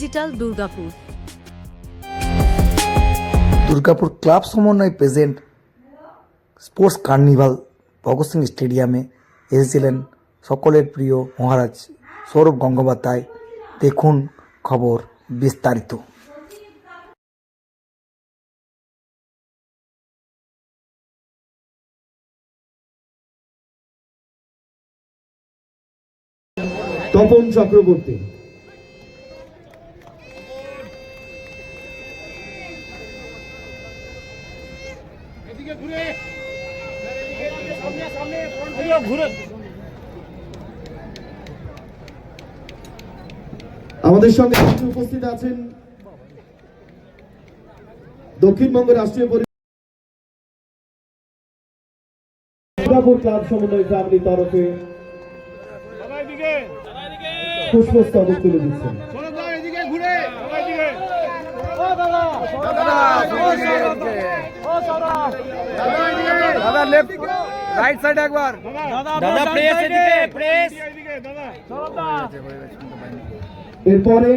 Digital Durgapur. Durgapur club সমন্বয় present sports carnival Bhagat Singh স্টেডিয়ামে এসেছিলেন সকলের প্রিয় মহারাজ সৌরভ গঙ্গোপাধ্যায়। দেখুন খবর বিস্তারিত। তপন চক্রবর্তী, আমাদের সঙ্গে উপস্থিত আছেন দক্ষিণবঙ্গ রাষ্ট্রীয় দুর্গাপুর ক্লাব সমন্বয় ফ্যামিলি তরফে পুষ্পস্তবক তুলে দিচ্ছেন। রাইট সাইড একবার এরপরে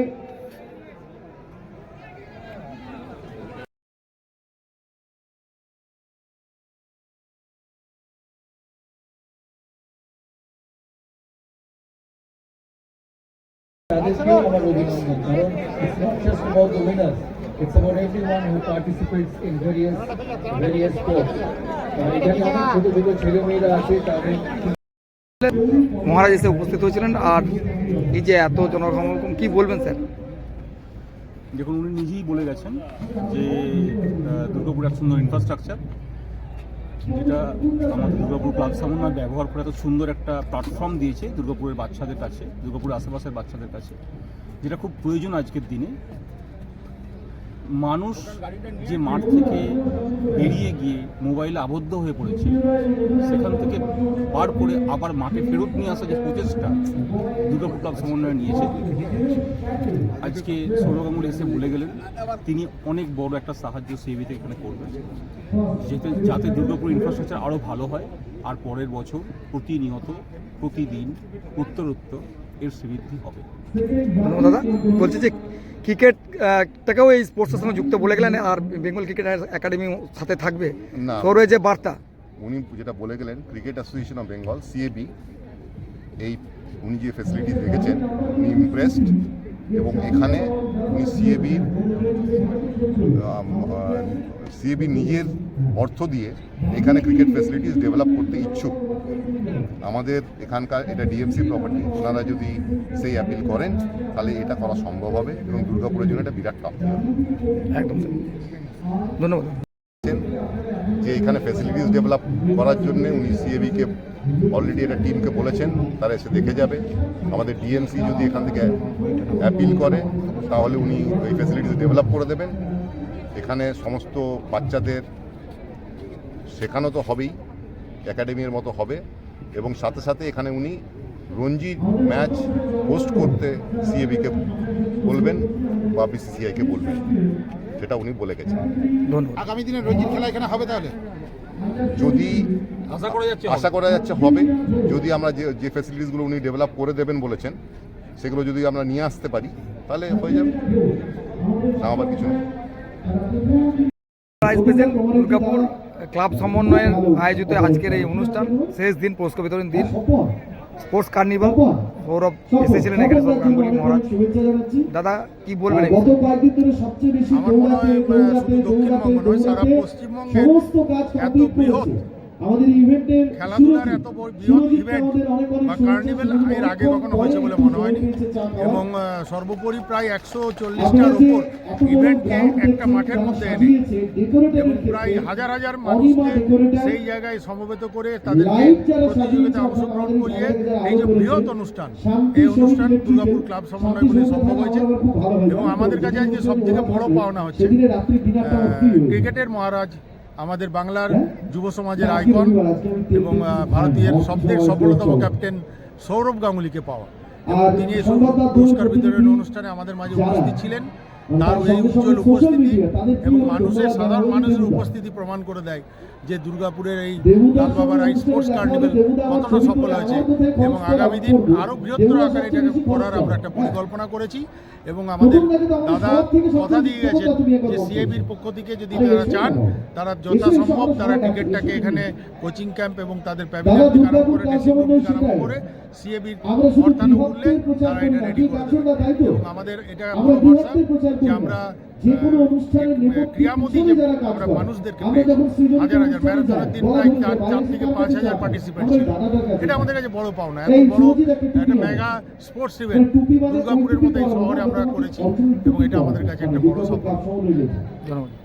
It's not just about the winners, it's about everyone who participates in various sports. মহারাজ এসে উপস্থিত হয়েছিলেন। আর এই যে এত জনসমাগম, কি বলবেন স্যার? দেখুন, উনি নিজেই বলে গেছেন যে দুর্গাপুর এক সুন্দর ইনফ্রাস্ট্রাকচার, যেটা আমাদের দুর্গাপুর ক্লাব সমন্বয় ব্যবহার করে এত সুন্দর একটা প্ল্যাটফর্ম দিয়েছে দুর্গাপুরের বাচ্চাদের কাছে, দুর্গাপুরের আশেপাশের বাচ্চাদের কাছে, যেটা খুব প্রয়োজন আজকের দিনে। মানুষ যে মাঠ থেকে বেরিয়ে গিয়ে মোবাইলে আবদ্ধ হয়ে পড়েছে, সেখান থেকে পার করে আবার মাঠে ফেরত নিয়ে আসা যে প্রচেষ্টা দুর্গাপুর ক্লাব সমন্বয় নিয়েছে, আজকে সৌরভ গাঙ্গুলি এসে বলে গেলেন তিনি অনেক বড় একটা সাহায্য সিএবি থেকে এখানে করবেন, যাতে দুর্গাপুর ইনফ্রাস্ট্রাকচার আরও ভালো হয়। আর পরের বছর প্রতিনিয়ত প্রতিদিন উত্তরোত্তর এর শ্রীবৃদ্ধি হবে। ধন্যবাদ দাদা। বলছি যে ক্রিকেটটাকেও এই স্পোর্টসের সঙ্গে যুক্ত বলে গেলেন, আর বেঙ্গল ক্রিকেট একাডেমি সাথে থাকবে। সৌরভের যে বার্তা উনি যেটা বলে গেলেন, cricket association of Bengal CAB এই উনি যে ফ্যাসিলিটিস রেখেছেন উনি ইমপ্রেসড, এবং এখানে উনি সিএবি নিজের অর্থ দিয়ে এখানে ক্রিকেট ফ্যাসিলিটিস ডেভেলপ করতে ইচ্ছুক। আমাদের এখানকার এটা ডিএমসি প্রপার্টি, ওনারা যদি সেই অ্যাপিল করেন তাহলে এটা করা সম্ভব হবে, এবং দুর্গাপুরের জন্য এটা বিরাট প্রাপ্তি হবে। একদম ধন্যবাদ। যে এখানে ফ্যাসিলিটিস ডেভেলপ করার জন্য উনি সিএবিকে অলরেডি একটা টিমকে বলেছেন, তারা এসে দেখে যাবে। আমাদের ডিএমসি যদি এখান থেকে অ্যাপিল করে তাহলে উনি এই ফ্যাসিলিটিস ডেভেলপ করে দেবেন। এখানে সমস্ত বাচ্চাদের শেখানো তো হবেই, একাডেমির মতো হবে, এবং সাথে সাথে এখানে উনি রঞ্জি ম্যাচ হোস্ট করতে সিএবিকে বলবেন বা বিসিসিআইকে বলবেন, সেটা উনি বলে গেছেন। ধন্যবাদ। আগামী দিনে রঞ্জিত খেলা এখানে হবে, তাহলে যদি আশা করা যাচ্ছে হবে, যদি আমরা যে ফ্যাসিলিটিসগুলো উনি ডেভেলপ করে দেবেন বলেছেন সেগুলো যদি আমরা নিয়ে আসতে পারি তাহলে হয়ে যাবে, না আবার কিছু নেই। প্রাইজ পেয়েছেন দুর্গাপুর ক্লাব সমন্বয়ের আয়োজিত আজকের এই অনুষ্ঠান, শেষ দিন, পুরস্কার বিতরণ দিন, স্পোর্টস কার্নিভাল। সৌরভ এসেছিলেন এখানে, সৌরভ গাঙ্গুলি মহারাজ। দাদা কি বলবেন? আমার মনে হয় শুধু দক্ষিণবঙ্গ নয়, সারা পশ্চিমবঙ্গে এত বৃহৎ খেলাধুলার এত বৃহৎ ইভেন্ট বা কার্নিভেল এর আগে কখনো হয়েছে বলে মনে হয়নি, এবং সর্বোপরি প্রায় 140টার উপর ইভেন্টকে একটা মাঠের মধ্যে এনে এবং প্রায় হাজার হাজার মানুষকে সেই জায়গায় সমবেত করে তাদেরকে প্রতিযোগিতায় অংশগ্রহণ করিয়ে এই যে বৃহৎ অনুষ্ঠান, এই অনুষ্ঠান দুর্গাপুর ক্লাব সমন্বয় বলে সম্ভব হয়েছে। এবং আমাদের কাছে আজকে সবথেকে বড় পাওনা হচ্ছে ক্রিকেটের মহারাজ, আমাদের বাংলার যুব সমাজের আইকন এবং ভারতীয় সবথেকে সফলতম ক্যাপ্টেন সৌরভ গাঙ্গুলিকে পাওয়া, এবং তিনি এই পুরস্কার বিতরণ অনুষ্ঠানে আমাদের মাঝে উপস্থিত ছিলেন। তার এই উজ্জ্বল উপস্থিতি এবং সাধারণ মানুষের উপস্থিতি প্রমাণ করে দেয় যে দুর্গাপুরের এই লালবাবার এই স্পোর্টস কার্নিভেল কতটা সফল হয়েছে এবং আগামী দিন আরও বৃহত্তর আকারে এটাকে করার আমরা একটা পরিকল্পনা করেছি এবং আমাদের দাদা কথা দিয়ে গেছেন যে সিএবির পক্ষ থেকে যদি তারা চান তারা যথাসম্ভব তারা টিকিটটাকে এখানে কোচিং ক্যাম্প এবং তাদের প্যাভিলিয়ন থেকে আরম্ভ করে ড্রেসিং রুম থেকে আরম্ভ করে সিএবির অর্থানুকূল্যে তারা এটা রেডি করে দেবে এবং আমাদের এটা বড় ভরসা যে আমরা ক্রীড়ামোদী যে আমরা মানুষদেরকে পেয়েছি হাজার হাজার ম্যারাথনের দিন প্রায় 4 থেকে 5,000 পার্টিসিপেন্ট ছিল এটা আমাদের কাছে বড় পাওনা এত বড় একটা মেগা স্পোর্টস ইভেন্ট দুর্গাপুরের মতো এই শহরে আমরা করেছি এবং এটা আমাদের কাছে একটা বড় সফলতা ধন্যবাদ।